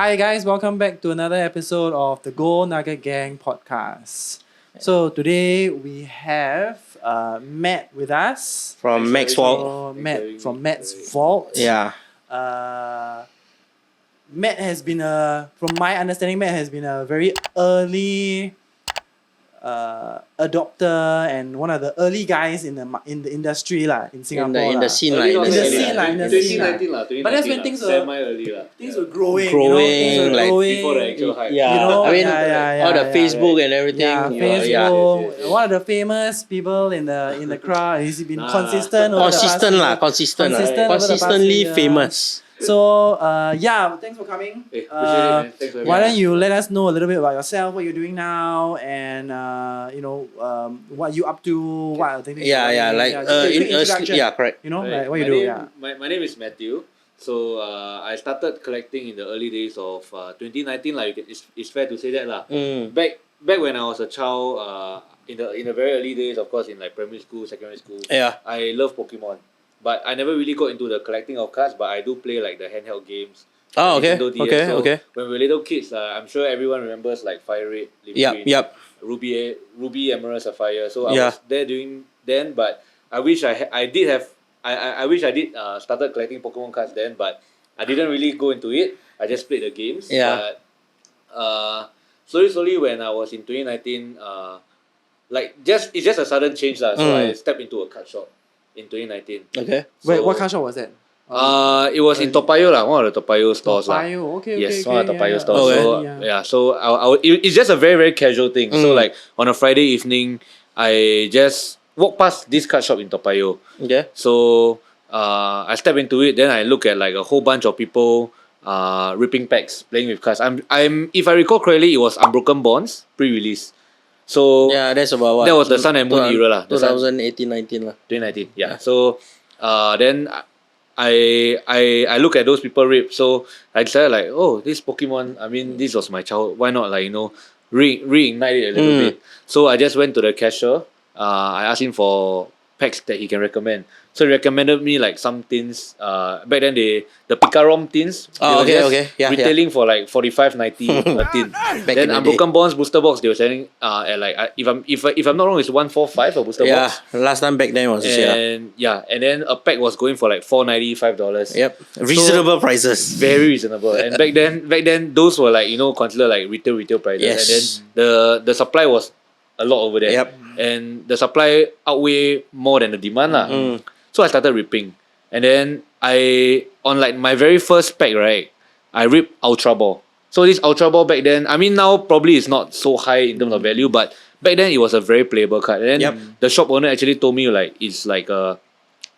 Hi guys, welcome back to another episode of the Gold Nugget Gang Podcast. So today we have Matt with us. From Max Vault. So Matt from Matt's Vault. Yeah. Matt has been from my understanding, Matt has been a very early adopter and one of the early guys in the industry in Singapore. In the scene. In the scene. But that's when things were growing. Before the actual hype. Yeah. all the Facebook and everything. Yeah, Facebook. One of the famous people in the crowd. He's been consistent. Consistently famous. So thanks for coming. Why don't you let us know a little bit about yourself, what you're doing now, and what you up to, what are things. Correct. Like what you do. My name is Matthew. So I started collecting in the early days of 2019. It's fair to say that Back when I was a child, in the very early days, of course, in like primary school, secondary school. Yeah. I love Pokemon. But I never really got into the collecting of cards, but I do play like the handheld games. Oh, okay. So when we were little kids, I'm sure everyone remembers like Fire Red, Leaf Green, Ruby, Emerald, Sapphire. So I was there doing then, but I wish I did started collecting Pokemon cards then, but I didn't really go into it. I just played the games. Yeah. But slowly when I was in 2019, it's just a sudden change So I stepped into a card shop in 2019. Okay. Wait, what card shop was that? It was in Toa Payoh one of the Toa Payoh stores Toa Payoh, okay. One of the Toa Payoh stores. Okay. So it's just a very very casual thing. So like on a Friday evening, I just walked past this card shop in Toa Payoh. Okay. So I stepped into it. Then I look at like a whole bunch of people ripping packs, playing with cards. I'm if I recall correctly, it was Unbroken Bonds pre-release. So that's about what? That was the Sun and Moon era 2018-19 2019. Yeah. So then I look at those people rip. So I decided like, oh, this Pokemon. I mean, this was my childhood. Why not reignite it a little bit? So I just went to the cashier. I asked him for packs that he can recommend. So he recommended me like some tins. Back then the Picarom tins. Retailing for like $45.90 a tin. Then Unbroken Bonds booster box they were selling at like if I'm not wrong it's $145 a booster box. Yeah, last time back then was and then a pack was going for like $4.95. Yep, reasonable prices. Very reasonable. And back then those were like considered like retail prices. Yes. And then the supply was a lot over there. Yep. And the supply outweigh more than the demand So I started ripping. And then on like my very first pack, right, I ripped Ultra Ball. So this Ultra Ball back then, I mean now probably it's not so high in terms of value, but back then it was a very playable card. And then the shop owner actually told me like it's like a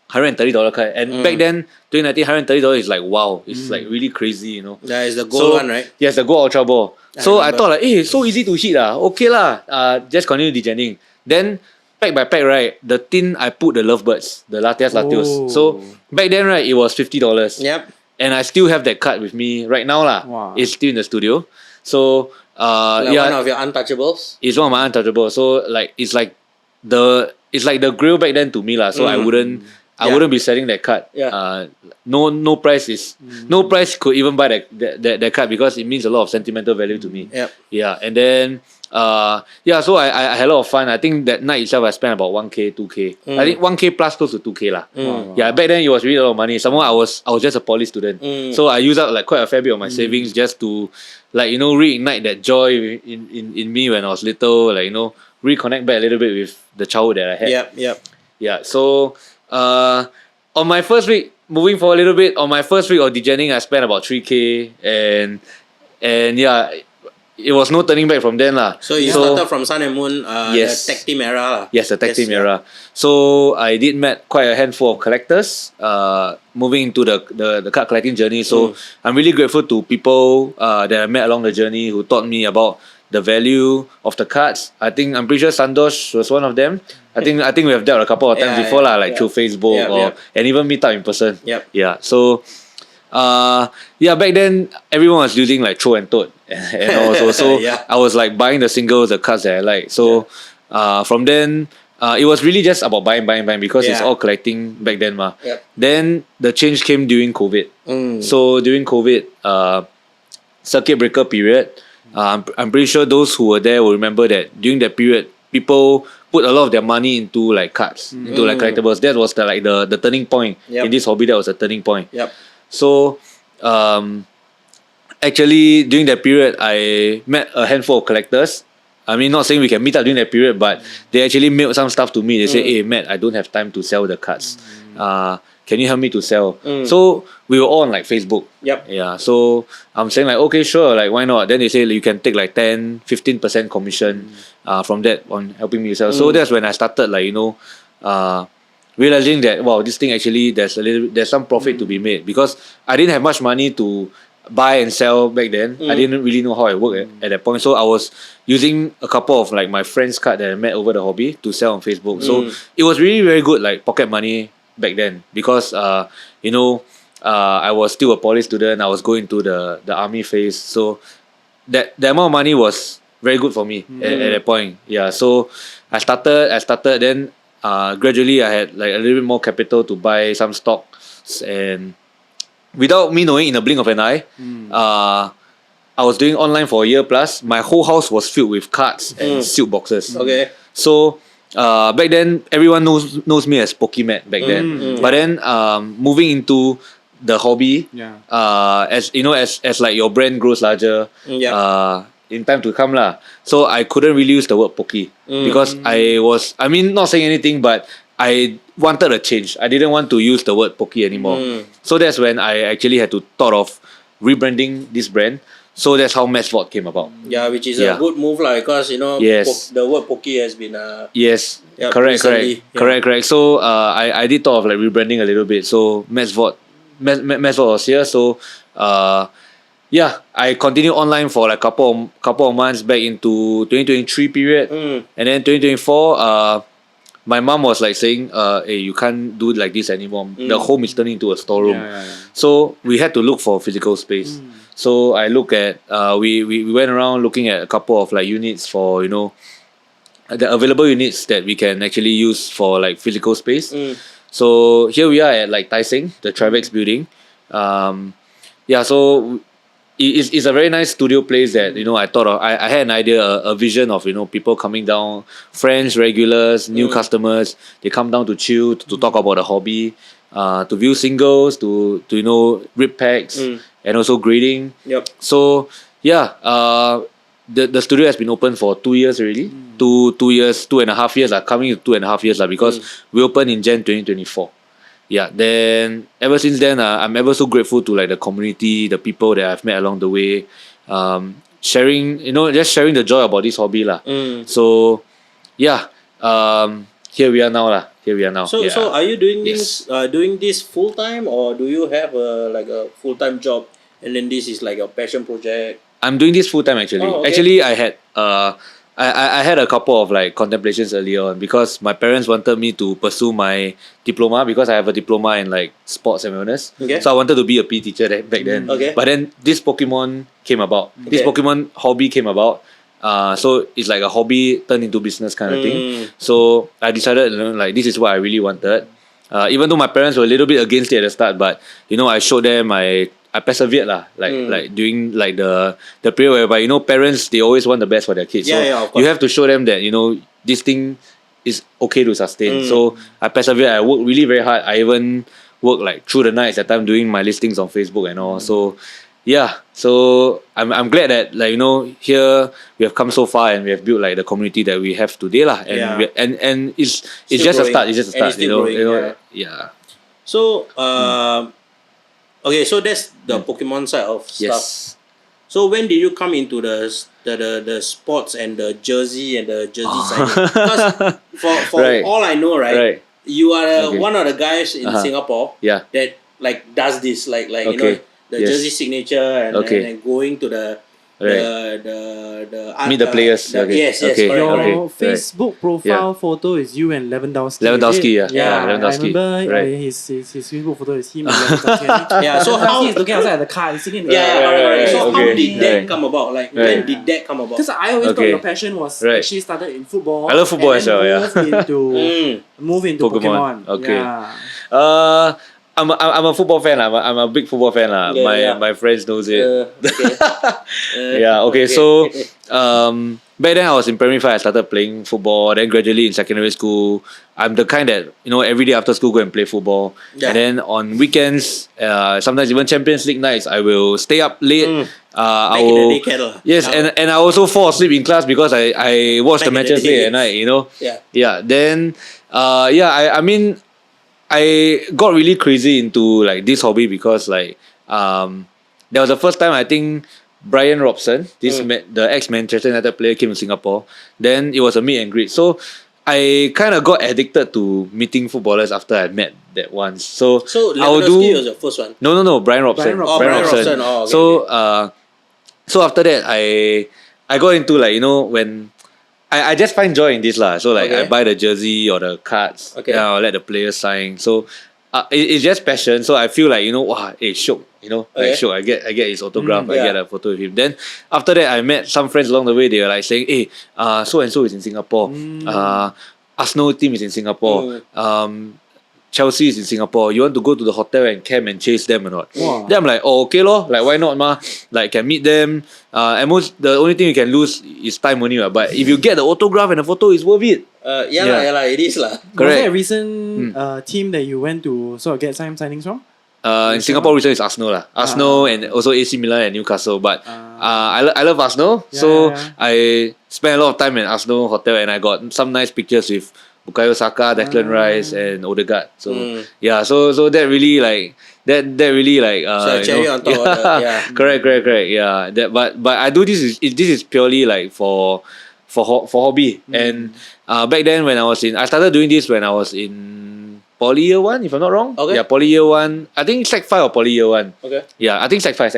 $130 card. And back then, 2019, $130 is like wow. It's like really crazy, Yeah, it's the gold one, right? Yes, the gold Ultra Ball. So I thought like, hey, it's so easy to hit Okay just continue degening. Then pack by pack, right, the tin I put the lovebirds, the Latias Latios. So back then, right, it was $50. Yep. And I still have that card with me right now Wow. It's still in the studio. So one of your untouchables. It's one of my untouchables. So like it's like the grill back then to me So I wouldn't be selling that card. Yeah. No price could even buy that card because it means a lot of sentimental value to me. Yep. Yeah, and then so I had a lot of fun. I think that night itself I spent about 1K, 2K. I think 1K plus close to 2K Yeah, back then it was really a lot of money. Somehow I was just a poly student. So I used up like quite a fair bit of my savings just to like reignite that joy in me when I was little, like reconnect back a little bit with the childhood that I had. Yep. Yeah, so on my first week, moving forward a little bit, on my first week of degening, I spent about 3K and it was no turning back from then So you started from Sun and Moon, yes. the tag team era Yes, the tag team era. So I did met quite a handful of collectors moving into the card collecting journey. So I'm really grateful to people that I met along the journey who taught me about the value of the cards. I'm pretty sure Santosh was one of them. I think we have dealt a couple of times before through Facebook and even meet up in person. Yep. Yeah. So back then everyone was using like throw and tote and also so I was like buying the singles, the cards that I like. So from then it was really just about buying because it's all collecting back then Then the change came during COVID. So during COVID circuit breaker period. I'm pretty sure those who were there will remember that during that period, people put a lot of their money into like cards, into like collectibles. That was the turning point in this hobby. That was a turning point. Yep. So, actually, during that period, I met a handful of collectors. I mean, not saying we can meet up during that period, but they actually mailed some stuff to me. They say, "Hey, Matt, I don't have time to sell the cards. Can you help me to sell?" So we were all on like Facebook. Yep. Yeah. So I'm saying like, okay, sure, like why not? Then they say like, you can take like 10-15% commission from that on helping me sell. So that's when I started like, realizing that wow, this thing actually there's some profit to be made, because I didn't have much money to buy and sell back then. I didn't really know how it worked at that point. So I was using a couple of like my friends' card that I met over the hobby to sell on Facebook. So it was really very good like pocket money back then, because I was still a poly student. I was going to the army phase. So that amount of money was very good for me at that point. Yeah. So I started then gradually I had like a little bit more capital to buy some stocks, and without me knowing, in a blink of an eye, I was doing online for a year plus. My whole house was filled with cards and sealed boxes. Okay. So back then, everyone knows me as Pokemon back then. But then moving into the hobby, as you know, as like your brand grows larger, in time to come lah. So I couldn't really use the word Poke because I mean, not saying anything, but I wanted a change. I didn't want to use the word Poke anymore. So that's when I actually had to thought of rebranding this brand. So that's how Mesvot came about. Yeah, which is a good move, like, because the word Poke has been correct. So I did thought of like rebranding a little bit. So Mesvot was here. So I continued online for like couple of months back into 2023 period, and then 2024. My mom was like saying, "Hey, you can't do like this anymore. The home is turning into a storeroom." So we had to look for physical space. So I look at we went around looking at a couple of like units for the available units that we can actually use for like physical space. So here we are at like Tai Seng, the Tribex building. So it's a very nice studio place that I thought of. I had an idea, a vision of people coming down, friends, regulars, new customers. They come down to chill, to talk about the hobby, to view singles, to rip packs, and also grading. So the studio has been open for 2 years already. 2.5 years, coming to 2.5 years because we opened in Jan 2024. Then ever since then, I'm ever so grateful to like the community, the people that I've met along the way, sharing the joy about this hobby lah. So here we are now. So are you doing this full time, or do you have a full time job and then this is like a passion project? I'm doing this full time actually. Actually, I had I had a couple of like contemplations earlier on, because my parents wanted me to pursue my diploma, because I have a diploma in like sports and wellness. So I wanted to be a PE teacher back then. But then this Pokemon came about. This Pokemon hobby came about. So it's like a hobby turned into business kind of thing. So I decided like this is what I really wanted. Even though my parents were a little bit against it at the start, but I showed them I persevered lah, like during like the period whereby parents, they always want the best for their kids. So you have to show them that this thing is okay to sustain. So I persevered. I worked really very hard. I even worked like through the nights at time doing my listings on Facebook and all. So so I'm glad that here we have come so far and we have built like the community that we have today lah. And it's just a start. It's just a start. So okay, so that's the Pokemon side of stuff. So when did you come into the sports and the jersey side? Because for all I know, right, you are one of the guys in Singapore that like does this, like the jersey signature and going to the meet the players. Yes, Your Facebook profile photo is you and Lewandowski. Lewandowski, Lewandowski. I remember his Facebook photo is him and Lewandowski. So how he's looking outside the car, he's sitting in the So how did that come about? Like when did that come about? Because I always thought your passion was actually started in football. I love football as well. Move into Pokemon. I'm a football fan. I'm a big football fan. My friends knows it. Okay. Yeah, okay. So back then I was in primary 5, I started playing football. Then gradually in secondary school, I'm the kind that, every day after school go and play football. Yeah. And then on weekends, sometimes even Champions League nights, I will stay up late. Back in the day, kettle. Yes, and I also fall asleep in class because I watch the matches late at night, Yeah. Yeah, then I mean I got really crazy into like this hobby because like that was the first time I think Brian Robson, the ex-Manchester United player, came to Singapore. Then it was a meet and greet. So I kind of got addicted to meeting footballers after I met that once. So Lewandowski was the first one. No, Brian Robson. Brian Robson. Oh, okay, So after that I got into like when I just find joy in this lah. So like I buy the jersey or the cards. Okay. Yeah, I'll let the players sign. So it's just passion. So I feel like shook. Like shook. I get his autograph. I get a photo with him. Then after that, I met some friends along the way. They were like saying, "Hey, so and so is in Singapore. Arsenal team is in Singapore. Chelsea is in Singapore. You want to go to the hotel and camp and chase them or not?" Wow. Then I'm like, "Oh, okay lor. Like why not, ma? Like can meet them. The only thing you can lose is time only, but if you get the autograph and the photo, it's worth it." It is lah. Correct. Was there a recent team that you went to sort of get some signings from? In Singapore, recently it's Arsenal lah. Arsenal and also AC Milan and Newcastle. But I love Arsenal, so I spent a lot of time in Arsenal hotel, and I got some nice pictures with Bukayo Saka, Declan Rice, and Odegaard. So so that really like that really like so cherry on top of that. correct. Yeah, but I do this is purely like for hobby. And back then when I started doing this when I was in Poly year 1, if I'm not wrong. Okay. Yeah, Poly year 1. I think Sec 5 or Poly year 1. Okay. Yeah, I think Sec 5.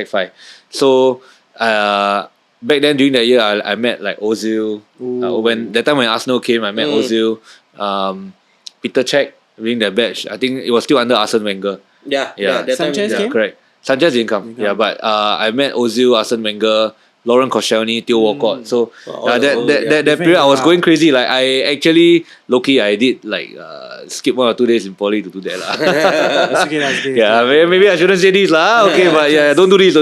So back then during that year, I met like Ozil. When Arsenal came, I met Ozil. Peter Cech during that batch. I think it was still under Arsene Wenger. Yeah. That Sanchez time, came? Correct. Sanchez didn't come. Yeah, but I met Ozil, Arsene Wenger, Laurent Koscielny, Theo Walcott. So that period I was going crazy. Like I actually low-key I did like skip 1 or 2 days in Poly to do that lah. That's okay. Yeah, maybe I shouldn't say this lah. Okay, but yeah, don't do this.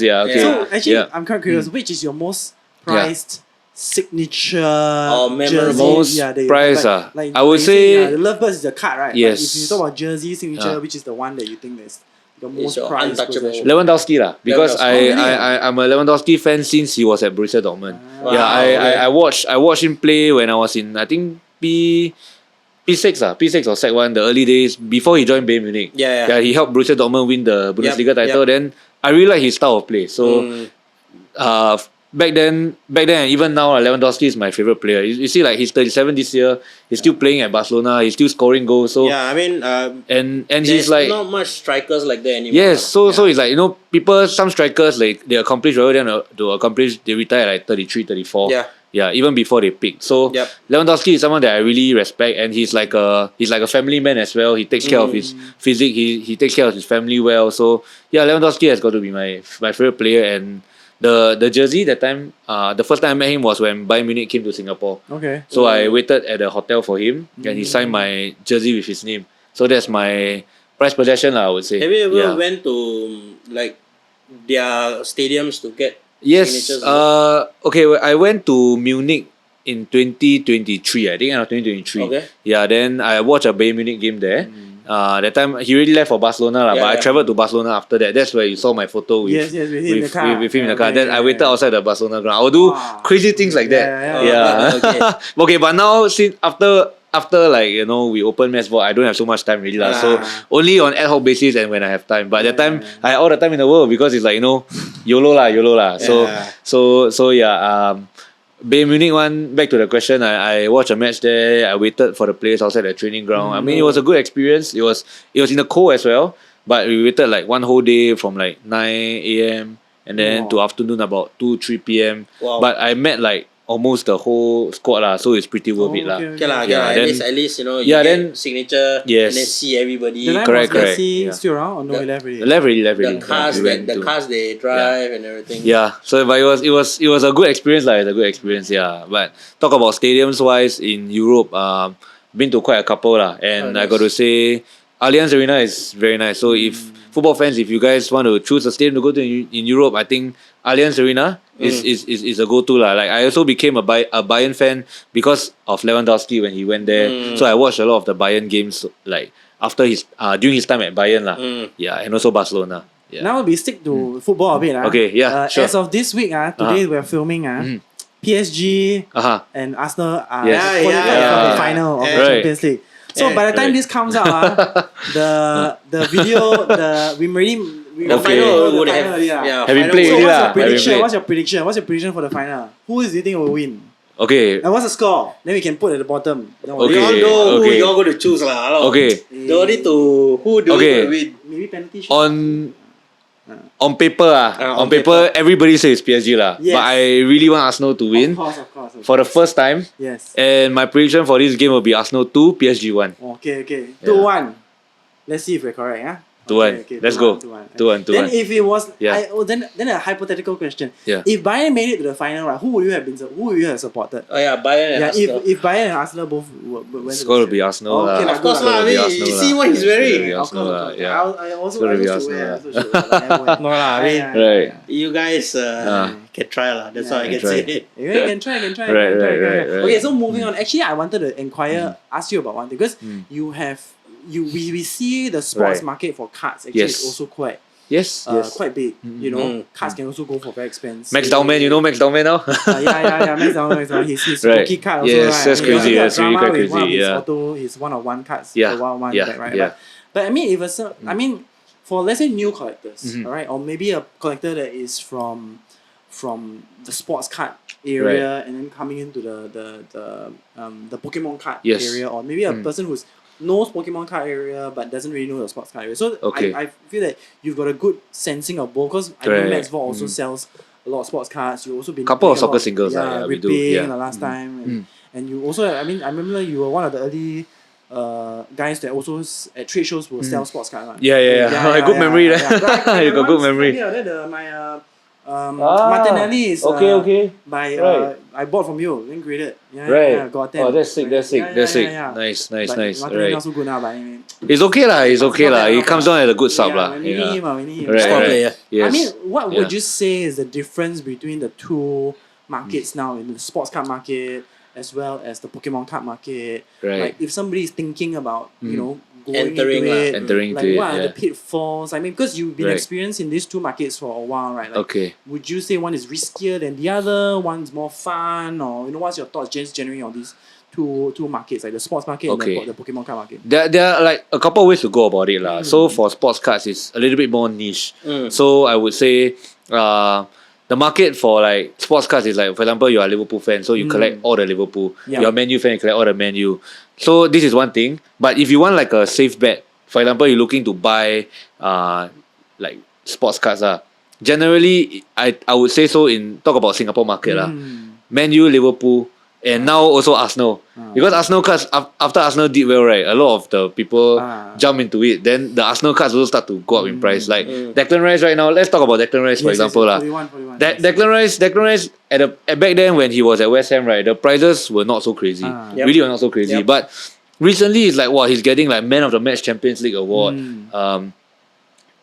Yeah, okay. So actually, I'm quite curious. Which is your most prized signature or jersey? memorable? Most prized I would say the Lovebirds is the card, right? Yes. But if you talk about jersey signature, which is the one that you think is the most your prized untouchable. possession? Lewandowski lah, because Lewandowski. I'm a Lewandowski fan since he was at Borussia Dortmund. Wow, Yeah, I watched him play when I was in I think P6 or Sec 1, the early days before he joined Bayern Munich. Yeah. He helped Borussia Dortmund win the Bundesliga title. Then I really like his style of play. So back then and even now, Lewandowski is my favorite player. You see, like he's 37 this year. He's still playing at Barcelona. He's still scoring goals. So I mean, and there's he's like not much strikers like that anymore. yes. So it's like some strikers like they accomplish whatever they want to accomplish. They retire at like 33, 34. Yeah, even before they pick. So Lewandowski is someone that I really respect, and he's like a family man as well. He takes care of his physique. He takes care of his family well. So Lewandowski has got to be my favorite player. And the jersey that time, the first time I met him was when Bayern Munich came to Singapore. Okay. So I waited at the hotel for him, and he signed my jersey with his name. So that's my prized possession lah, I would say. Have you ever went to like their stadiums to get signatures? Okay. I went to Munich in 2023. I think end of 2023. Okay. Yeah. Then I watched a Bayern Munich game there. That time he already left for Barcelona lah, but I travelled to Barcelona after that. That's where you saw my photo with with him in the car. With him in the car. Then I waited outside the Barcelona ground. I would do crazy things like that. Yeah. Okay, but now since after like we open Massboard, I don't have so much time really lah. So only on ad hoc basis and when I have time. But that time I had all the time in the world because it's like YOLO lah. So Bayern Munich one, back to the question, I watched a match there. I waited for the players outside the training ground. I mean, it was a good experience. It was in the cold as well, but we waited like one whole day from like 9 a.m. and then to afternoon about 2-3 p.m. Wow. But I met like almost the whole squad lah, so it's pretty worth it lah. Okay lah. At least you get signature and then see everybody. Correct. Messi still around or no? He left already. Left already. The cars they drive and everything. Yeah, so but it was a good experience lah. It's a good experience, yeah. But talk about stadiums wise in Europe, been to quite a couple lah, and I got to say Allianz Arena is very nice. So if football fans, if you guys want to choose a stadium to go to in Europe, I think Allianz Arena is a go-to lah. Like I also became a Bayern fan because of Lewandowski when he went there. So I watched a lot of the Bayern games like after during his time at Bayern lah. Yeah, and also Barcelona. Yeah. Now we stick to football a bit. Okay, yeah, sure. As of this week, today we're filming. PSG and Arsenal are qualified for the final of the Champions League. So by the time this comes out, the video, the final would have you played already? What's your prediction? What's your prediction for the final? Who do you think will win? Okay. And what's the score? Then we can put at the bottom. Okay. You all know who you're going to choose lah. Okay. Don't need to who do you win? Maybe penalty shot. On paper, on paper, everybody says PSG lah. Yes. But I really want Arsenal to win. Of course. For the first time. Yes. And my prediction for this game will be Arsenal 2, PSG 1. Okay. 2-1. Let's see if we're correct. 2-1. Okay, Let's go. 2-1. Then if it was, Yeah. then a hypothetical question. Yeah. If Bayern made it to the final, right, who would you have supported? Oh yeah, Bayern and Arsenal. If Bayern and Arsenal both went It's to going the to be Arsenal lah. Okay, of course lah. You see what he's wearing. Of course. Yeah. I also gonna be should Arsenal wear. lah. No lah, I mean, Right. you guys can try lah. That's all I can try. say. You can try. Right. Okay, so moving on. Actually, I wanted to ask you about one thing because we see the sports market for cards actually is also quite Yes. quite big. You know, cards can also go for very expensive. Max Dowman, you know Max Dowman now? Max Dowman. His Right. rookie card also, Yes, right? that's crazy. That's really quite with one of crazy. his Yeah. his one-of-one cards. Yeah. The one Yeah. back, right? Yeah. But I mean, for let's say new collectors, all right, or maybe a collector that is from the sports card area and then coming into the Pokemon card area, or maybe a person who's knows Pokemon card area but doesn't really know the sports card area. So I feel that you've got a good sensing of both because I know Max Vault also sells a lot of sports cards. You also been Couple of doing a soccer lot singles, we do. ripping the last time, and you also I remember you were one of the early guys that also at trade shows will sell sports cards. Right? Yeah. Good memory there. You got good memory. Martinelli is okay. by I bought from you, then graded. Got 10. Oh, that's sick. Nice. Martinelli Right. also good now, but anyway. It's okay lah. It comes down as a good sub lah. We need him. Right. Yes. I mean, what would you say is the difference between the two markets now in the sports card market as well as the Pokemon card market? Right. Like if somebody is thinking about, going Entering into it, what are the yeah. pitfalls? I mean, because you've been Right. experienced in these two markets for a while, right? Like, Okay. would you say one is riskier than the other? One's more fun, or what's your thoughts generally on these two markets, like the sports market and the Pokemon card market? There are like a couple of ways to go about it lah. So for sports cards, it's a little bit more niche. So I would say, the market for like sports cards is like, for example, you are a Liverpool fan, so you collect all the Liverpool. Yeah. You're a Man U fan, you collect all the Man U. So this is one thing. But if you want like a safe bet, for example, you're looking to buy like sports cards, generally I would say so talk about Singapore market. Man U, Liverpool, and now also Arsenal. Because Arsenal cards, after Arsenal did well, right, a lot of the people jump into it. Then the Arsenal cards also start to go up in price. Like Declan Rice right now, let's talk about Declan Rice for example. 41, Declan Rice at back then when he was at West Ham, right, the prices were not so crazy. Really were not so crazy. But recently it's like, he's getting like Man of the Match Champions League award.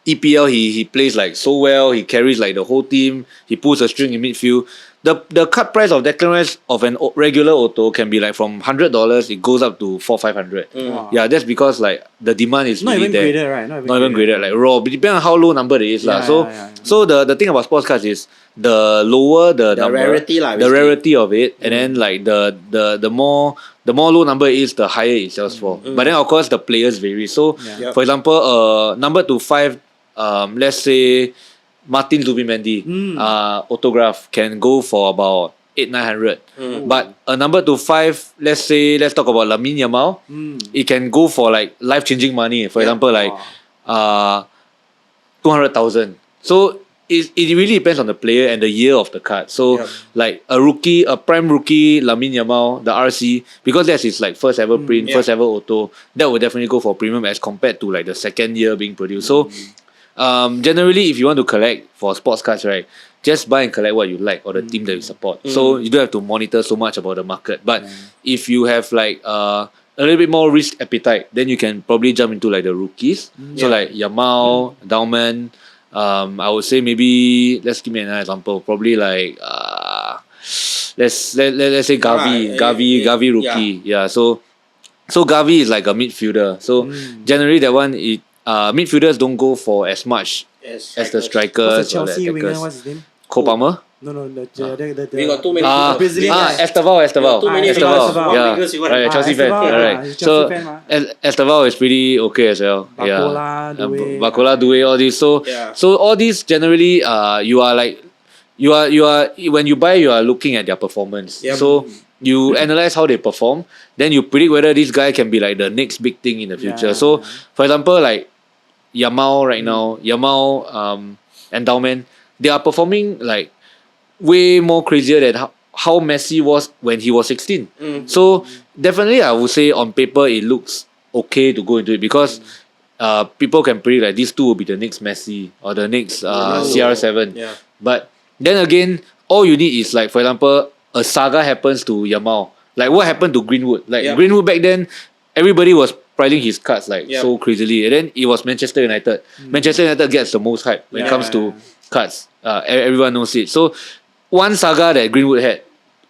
EPL, he plays like so well. He carries like the whole team. He pulls a string in midfield. The cut price of Declan Rice of an regular auto can be like from $100, it goes up to $400-500. Yeah, that's because like the demand is not really even there. graded, right? Not even graded, like raw. But depending on how low number it is lah. So the thing about sports cards is the lower the number, rarity lah. the rarity of it, and then like the more low number it is, the higher it sells for. But then of course the players vary. So for example, number to 5, let's say Martin Zubimendi autograph can go for about 800-900. But a number to 5, let's talk about Lamine Yamal, it can go for like life-changing money. For example, like 200,000. So it really depends on the player and the year of the card. So like a prime rookie, Lamine Yamal, the RC, because that's his like first ever print, first ever auto, that would definitely go for premium as compared to like the second year being produced. So generally, if you want to collect for sports cards, right, just buy and collect what you like or the team that you support. So you don't have to monitor so much about the market. But if you have like a little bit more risk appetite, then you can probably jump into like the rookies. So like Yamal, Dauman. I would say maybe let's give me another example. Probably like let's say Gavi rookie. Yeah. So Gavi is like a midfielder. So generally that one midfielders don't go for as much as the strikers What's the or the Chelsea winger? attackers. What's his name? Cole Palmer. No, the We got too many the Brazilian guy. Esteval. Too many Esteval. Esteval. Yeah, Because you want right. Chelsea fan. Esteval, Right. he's So Chelsea fan, mah. Esteval is pretty okay as well. Barcola, Doué. Barcola, Doué, all these. So all these generally, you are when you buy, you are looking at their performance. Yep. So you analyze how they perform, then you predict whether this guy can be like the next big thing in the future. Yeah. So for example, like Yamal right now, and Dauman, they are performing like way more crazier than how Messi was when he was 16. So definitely I would say on paper it looks okay to go into it because people can predict like these two will be the next Messi or the next CR7. Yeah. But then again, all you need is like, for example, a saga happens to Yamal. Like what happened to Greenwood? Like Greenwood back then, everybody was priding his cards like so crazily. And then it was Manchester United. Manchester United gets the most hype when it comes to cards. Everyone knows it. So one saga that Greenwood had,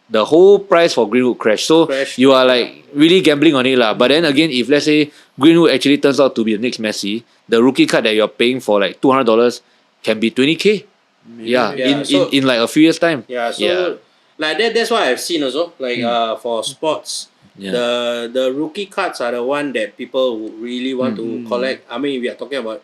the whole price for Greenwood crashed. So you are like really gambling on it lah. But then again, if let's say Greenwood actually turns out to be the next Messi, the rookie card that you're paying for like $200 can be 20k. In like a few years time. Like that's what I've seen also. Like for sports, the rookie cards are the one that people would really want to collect. I mean, we are talking about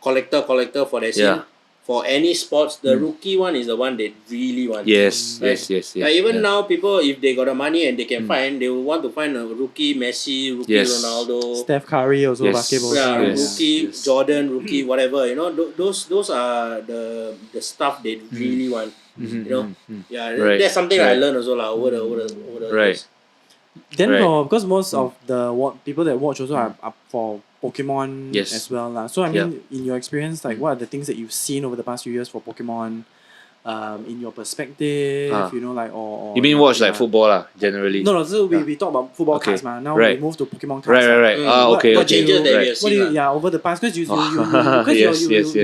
collector for that scene. For any sports, the rookie one is the one they really want. Yes. Like even now, people, if they got the money and they can find, they will want to find a rookie Messi, rookie Ronaldo, Steph Curry also basketball. Rookie Jordan, rookie whatever. You know, those are the stuff they really want. You know, that's something I learned also lah over the years. Then because most of the people that watch also are up for Pokemon as well lah. So I mean, in your experience, like what are the things that you've seen over the past few years for Pokemon? In your perspective, you know, like or you mean watch like football lah generally? No. So we talk about football cards, man. Now we move to Pokemon cards. Right. What changes that we have seen? Over the past, because you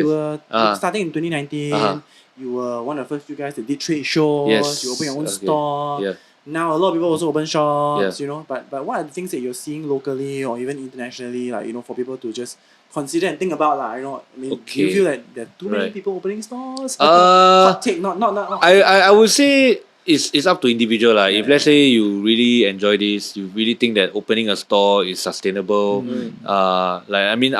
were starting in 2019. You were one of the first few guys that did trade shows. You opened your own store. Now a lot of people also open shops, you know. But what are the things that you're seeing locally or even internationally, like, you know, for people to just consider and think about, like, you know? I mean, do you feel that there are too many people opening stores? Hot take, not. I would say it's up to individual lah. If let's say you really enjoy this, you really think that opening a store is sustainable. Like I mean,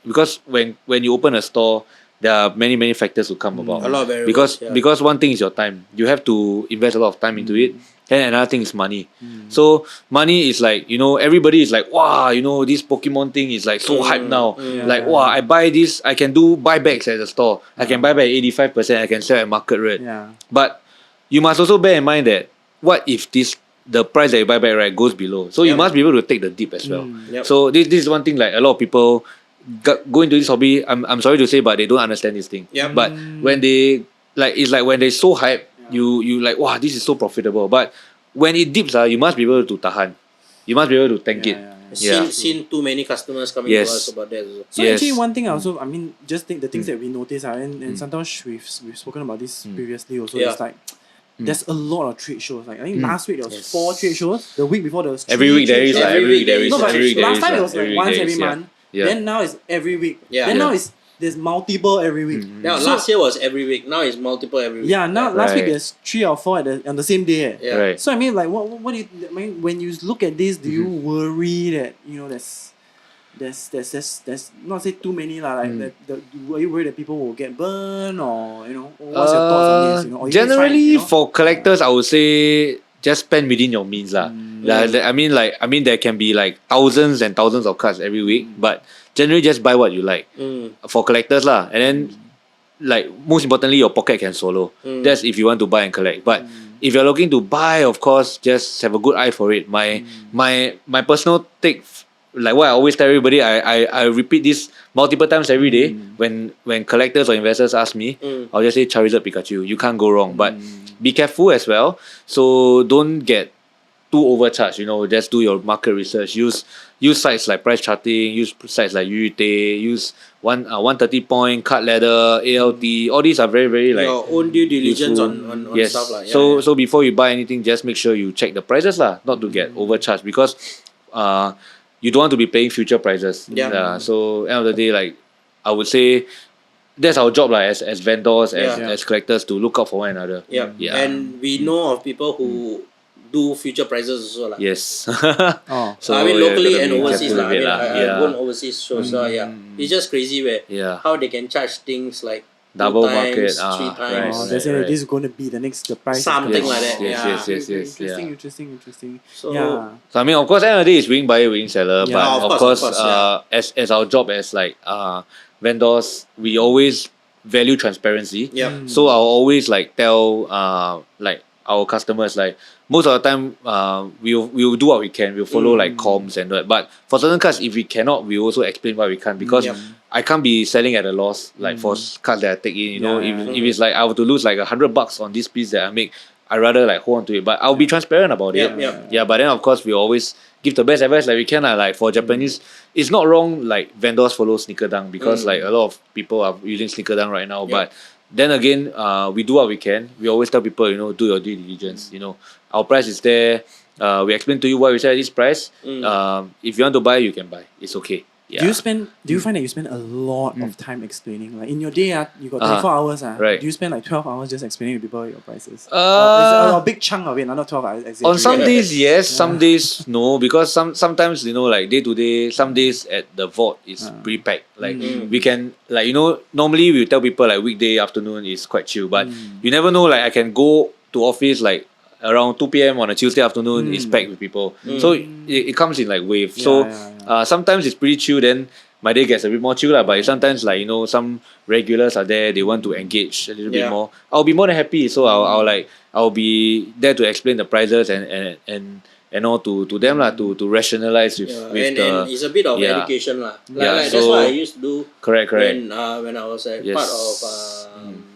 because when you open a store, there are many factors to come about. A lot of variables, because one thing is your time. You have to invest a lot of time into it. And another thing is money. So money is like, you know, everybody is like, wow, you know, this Pokemon thing is like so hype now. Like, wow, I buy this, I can do buybacks at the store. I can buy back 85%, I can sell at market rate. But you must also bear in mind that what if the price that you buy back, right, goes below. So you must be able to take the dip as well. So this is one thing, like a lot of people go into this hobby, I'm sorry to say, but they don't understand this thing. But when they, like, it's like when they're so hype, you like, wow, this is so profitable. But when it dips, you must be able to tahan. You must be able to tank it. Seen too many customers coming to us about that also. So actually one thing also, I mean, just think the things that we notice, and Santosh, we've spoken about this previously also, it's like, there's a lot of trade shows. Like I think last week there was 4 trade shows. The week before there was 3 every week there is. Every week No, but every week last time there it is, was like once every month. Then now it's every week. Then now there's multiple every week. Now last year was every week. Now it's multiple every week. Now last week there's 3 or 4 on the same day. Right. So I mean, like, what do you? I mean, when you look at this, do you worry that, you know, there's not say too many lah. Like are you worried that people will get burned, or, you know, what's your thoughts on this? You know, or generally for collectors, I would say just spend within your means lah. I mean, there can be like thousands and thousands of cards every week, but generally just buy what you like for collectors lah. And then, like, most importantly, your pocket can swallow. That's if you want to buy and collect. But if you're looking to buy, of course, just have a good eye for it. My personal take, like what I always tell everybody, I repeat this multiple times every day. When collectors or investors ask me, I'll just say Charizard, Pikachu. You can't go wrong. But be careful as well. So don't get too overcharged. Just do your market research. Use sites like price charting. Use sites like UUT. Use 130 point, cut ladder, ALT. All these are very very like your own due diligence useful. on Yes. stuff like. So before you buy anything, just make sure you check the prices lah, not to get overcharged because you don't want to be paying future prices. Yeah. So end of the day, like I would say, that's our job like as vendors, as collectors to look out for one another. Yeah. And we know of people who do future prices also lah. Yes. Oh. So I mean locally gotta and be overseas careful lah. with it lah. I've gone overseas, so it's just crazy where how they can charge things like Double 2 times, market, 3 times. right. They say that this is going to be the price. Something is like that. Yes. Interesting. So So I mean, of course, end of the day is willing buyer, willing seller. Yeah. But Of course, as our job as like vendors, we always value transparency. yeah. So I'll always like tell like our customers like most of the time we'll do what we can. We'll follow like comms and that. But for certain cards, if we cannot, we also explain why we can't because I can't be selling at a loss like for cards that I take in. If it's like I were to lose like $100 on this piece that I make, I rather like hold on to it. But I'll be transparent about it. Yeah. But then of course we always give the best advice like we can. Like for Japanese, it's not wrong like vendors follow sneaker dunk because like a lot of people are using sneaker dunk right now. But then again, we do what we can. We always tell people, do your due diligence. Our price is there. We explain to you why we sell at this price. If you want to buy, you can buy. It's okay. Yeah. Do you find that you spend a lot of time explaining? Like in your day, you got 24 hours. Right. Do you spend like 12 hours just explaining to people your prices? Or a big chunk of it, not 12 hours. On some days, yes. Some days, no. Because sometimes, like day to day, some days at the vault is pretty packed. Like we can, like, normally we tell people like weekday afternoon is quite chill. But you never know, like I can go to office like around 2 p.m. on a Tuesday afternoon, it's packed with people. So it comes in like waves. Sometimes it's pretty chill, then my day gets a bit more chill. But sometimes like, some regulars are there, they want to engage a little bit more. I'll be more than happy. So I'll be there to explain the prices and all to them to rationalize with and the... it's a bit of education lah. Like so that's what I used to do. Correct. When I was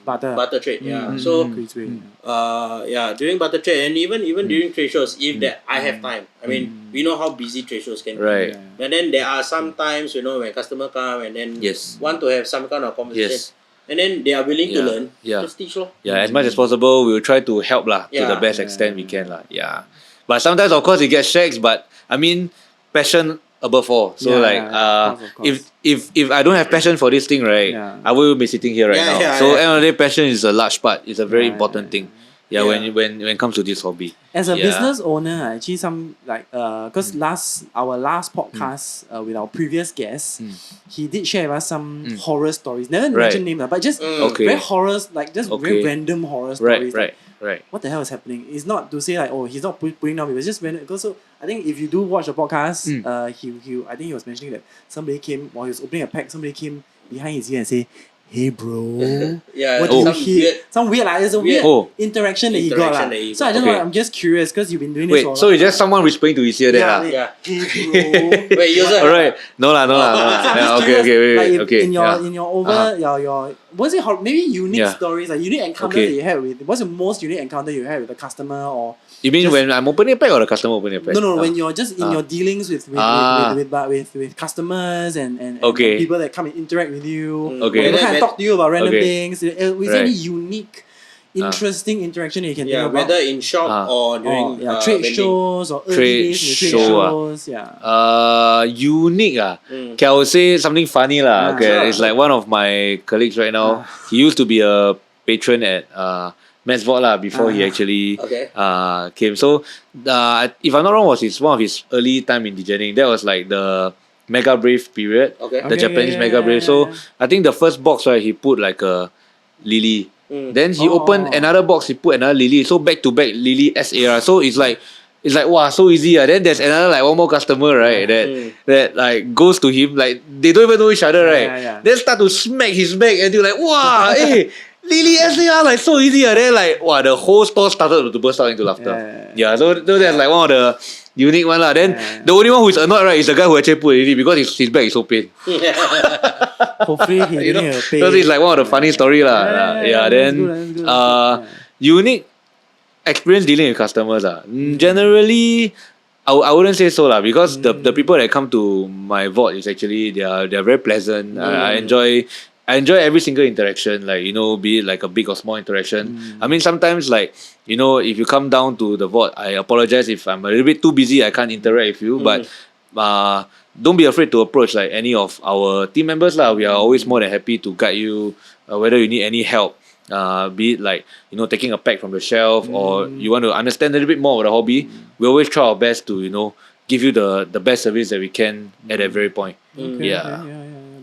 part of barter trade. So during barter trade and even during trade shows, if that I have time. I mean, we know how busy trade shows can be. Right. And then there are some times, when customer come and then want to have some kind of conversation. Yes. And then they are willing to learn. Yeah. Just teach lor. Yeah, as much as possible, we'll try to help to the best extent we can But sometimes, of course, it gets shakes. But I mean, passion above all. So of course. if I don't have passion for this thing, right, I will be sitting here right now. So end of the day, passion is a large part. It's a very important thing. When it comes to this hobby. As a business owner, actually some like because our last podcast with our previous guest, he did share with us some horror stories. Never mention name, but just very horrors, like just very random horror stories. Right. What the hell is happening? It's not to say like, oh, he's not putting down people. It's just random. Because I think if you do watch the podcast, I think he was mentioning that somebody came while he was opening a pack. Somebody came behind his ear and say, "Hey bro, what do you hear?" Some weird like, there's a weird interaction that he got lah. So I just I'm just curious because you've been doing this. Wait, so it's just someone whispering to his ear there lah? Yeah. Hey bro. Wait, user. Alright, no lah. Okay. In your what's it maybe unique stories, like unique encounters that you had with. What's the most unique encounter you had with a customer or? You mean when I'm opening a pack or the customer opening a pack? No. When you're just in your dealings with customers and people that come and interact with you. Okay. People kind of talk to you about random things. Is there any unique, interesting interaction that you can think about? Whether in shop or during trade vending. shows or early days in the trade shows. Unique Okay, I would say something funny lah. Okay, it's like one of my colleagues right now. He used to be a patron at Matt's Vault lah before he actually came. So if I'm not wrong, was one of his early time in DJing. That was like the Mega Brave period, the Japanese Mega Brave. So I think the first box, right, he put like a Lily. Then he opened another box, he put another Lily. So back to back Lily SAR. So it's like wow, so easy. Then there's another like one more customer, right, that like goes to him, like they don't even know each other, right? Then start to smack his back and do like, wow, hey, Lily SAR, like so easy. Then like wow, the whole store started to burst out into laughter. So that's like one of the unique one lah. Then the only one who is annoyed, right, is the guy who actually put it because his back is so pain. Hopefully he didn't pay. So it's like one of the funny story lah. Then that's good. unique experience dealing with customers, generally, I wouldn't say so lah, because the people that come to my vault is actually they're very pleasant. I enjoy every single interaction, like, you know, be it like a big or small interaction. I mean, sometimes, like, you know, if you come down to the vault, I apologize if I'm a little bit too busy, I can't interact with you, but don't be afraid to approach like any of our team members lah. We are always more than happy to guide you, whether you need any help, be it like, you know, taking a pack from the shelf, or you want to understand a little bit more about the hobby. We always try our best to, you know, give you the best service that we can at that very point. Okay, Yeah.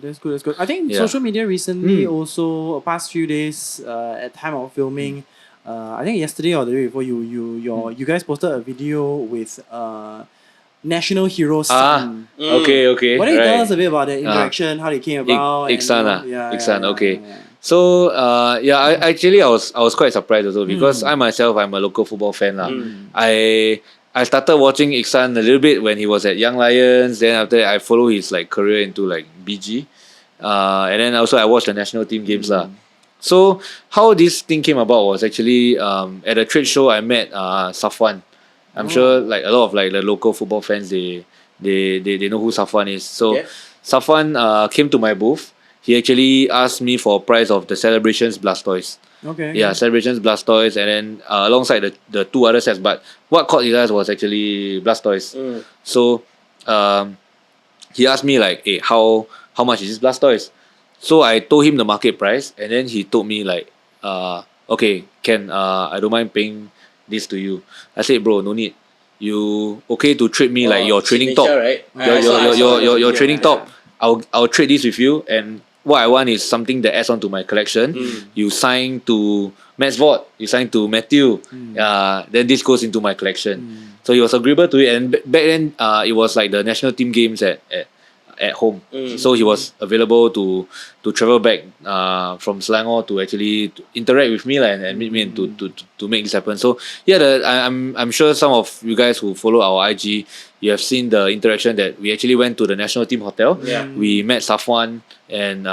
That's good. That's good. I think social media recently also past few days at time of filming. I think yesterday or the day before, you guys posted a video with National Heroes Son. Okay. Why don't you tell Right. us a bit about the interaction, how they came about? Iksan, and, okay. So I was quite surprised also, because I'm a local football fan lah. I started watching Iksan a little bit when he was at Young Lions. Then after that, I follow his like career into like BG, and then also I watched the national team games lah. So how this thing came about was actually at a trade show I met Safwan. I'm sure like a lot of like the local football fans they know who Safwan is. So Safwan came to my booth. He actually asked me for a price of the Celebrations Blastoise. Okay. Yeah, Celebrations Blastoise, and then alongside the two other sets. But what caught his eyes was actually Blastoise. So he asked me like, hey, how much is this Blastoise? So I told him the market price, and then he told me like, okay, Ken, I don't mind paying this to you. I said, bro, no need. You okay to trade me like your training top? Right? Your training top. I'll trade this with you, and what I want is something that adds on to my collection. You sign to Matt's Vault, you sign to Matthew, then this goes into my collection. So he was agreeable to it, and back then it was like the national team games at home. So he was available to travel back from Selangor to actually interact with me and meet me and to make this happen. So yeah, I'm sure some of you guys who follow our IG, you have seen the interaction that we actually went to the national team hotel. We met Safwan, and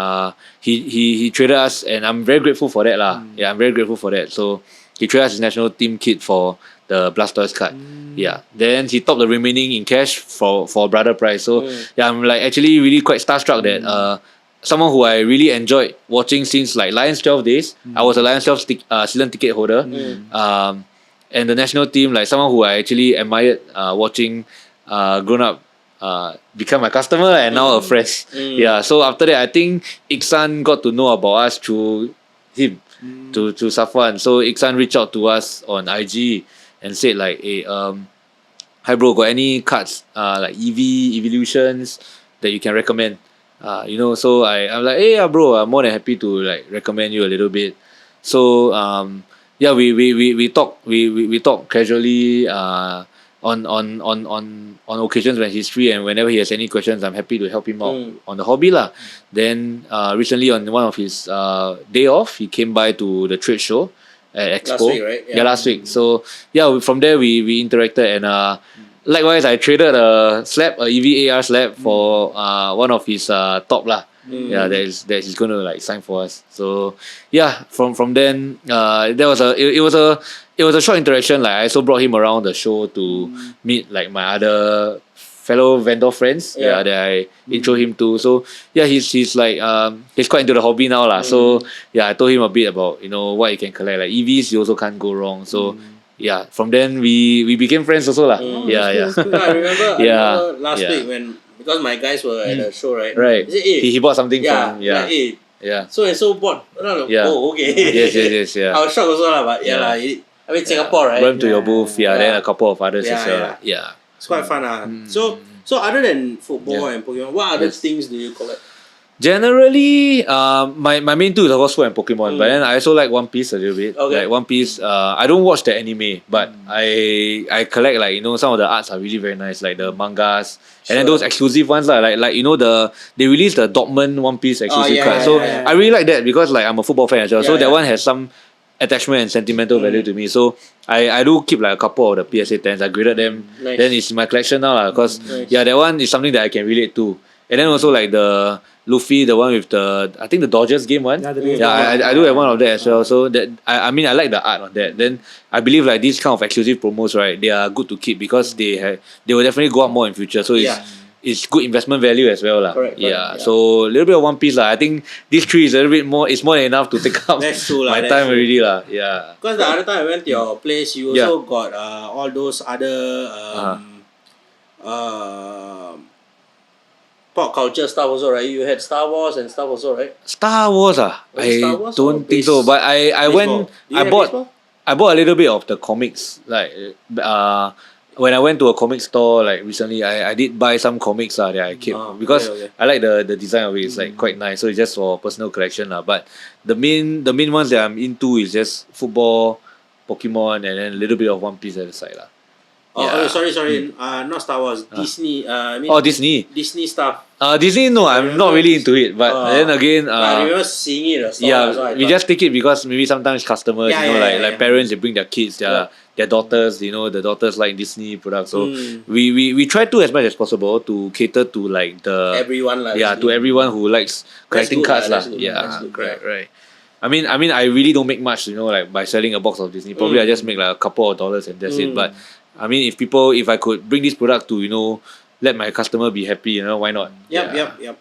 he traded us, and I'm very grateful for that lah. Yeah, I'm very grateful for that. So he traded us his national team kit for the Blastoise card. Yeah, then he topped the remaining in cash for brother price. So yeah, I'm like actually really quite starstruck that someone who I really enjoyed watching since like Lions 12 days. I was a Lions 12 season ticket holder, and the national team, like someone who I actually admired watching grown up become my customer and now a friend. Yeah, so after that I think Iksan got to know about us through him, to Safwan. So Iksan reached out to us on IG and said like, hey, hi bro, got any cards like evolutions that you can recommend? You know, so I'm like, hey, bro, I'm more than happy to like recommend you a little bit. So yeah, we talk casually on occasions when he's free, and whenever he has any questions, I'm happy to help him out on the hobby lah. Then recently on one of his day off, he came by to the trade show at Expo. Last week, right? Yeah, last week. So yeah, from there we interacted, and likewise I traded a EVAR slab for one of his top lah. Yeah, that he's gonna like sign for us. So yeah, from then it was a short interaction. Like I also brought him around the show to meet like my other fellow vendor friends that I intro him to. So yeah, he's like he's quite into the hobby now lah. So yeah, I told him a bit about, you know, what you can collect. Like EVs, you also can't go wrong. So yeah, from then we became friends also lah. Yeah. I remember last week when, because my guys were at the show, right? Right. He said, hey, he bought something from like, hey, yeah. So and so bought. Oh, okay. Yes. Yeah. I was shocked also lah, but I mean Singapore, right? Went to your booth, then a couple of others as well. Yeah. It's quite fun. So other than football and Pokemon, what other things do you collect? Generally, my main two is of course food and Pokemon, but then I also like One Piece a little bit. Okay. Like One Piece, I don't watch the anime, but I collect, like, you know, some of the arts are really very nice, like the mangas, and then those exclusive ones like you know, they released the Dortmund One Piece exclusive card. So I really like that because like I'm a football fan as well. So that one has some attachment and sentimental value to me. So I do keep like a couple of the PSA 10s. I graded them. Then it's in my collection now because that one is something that I can relate to. And then also like the Luffy, the one with I think the Dodgers game one. Yeah, the baseball one. I do have one of that as well. So that I mean I like the art on that. Then I believe like these kind of exclusive promos, right? They are good to keep because they will definitely go up more in future. So it's good investment value as well lah. Correct, yeah. So a little bit of One Piece lah. I think these 3 is a little bit more. It's more than enough to take up That's true lah. my time already lah. Yeah. Because the other time I went to your place, you also got all those other pop culture stuff also, right? You had Star Wars and stuff also, right? Star Wars ah. Was it Star I Wars don't or think so. But I baseball? went. Do you I have bought. baseball? I bought a little bit of the comics. Like when I went to a comic store like recently, I did buy some comics that I keep because okay. I like the design of it. It's like quite nice. So it's just for personal collection lah. But the main ones that I'm into is just football, Pokemon, and then a little bit of One Piece at the side lah. Sorry. Not Star Wars. Disney. I mean, Disney. Disney stuff. Disney, no, I'm not really into it. But then again, I remember seeing it. At the store, so we just take it because maybe sometimes customers, like parents, they bring their kids, their daughters, the daughters like Disney products. So we try to as much as possible to cater to like everyone like to everyone who likes collecting cards lah. Yeah, correct, right. I mean, I really don't make much, like by selling a box of Disney. Probably I just make like a couple of dollars and that's it. But I mean, if I could bring this product to let my customer be happy, why not? Yep.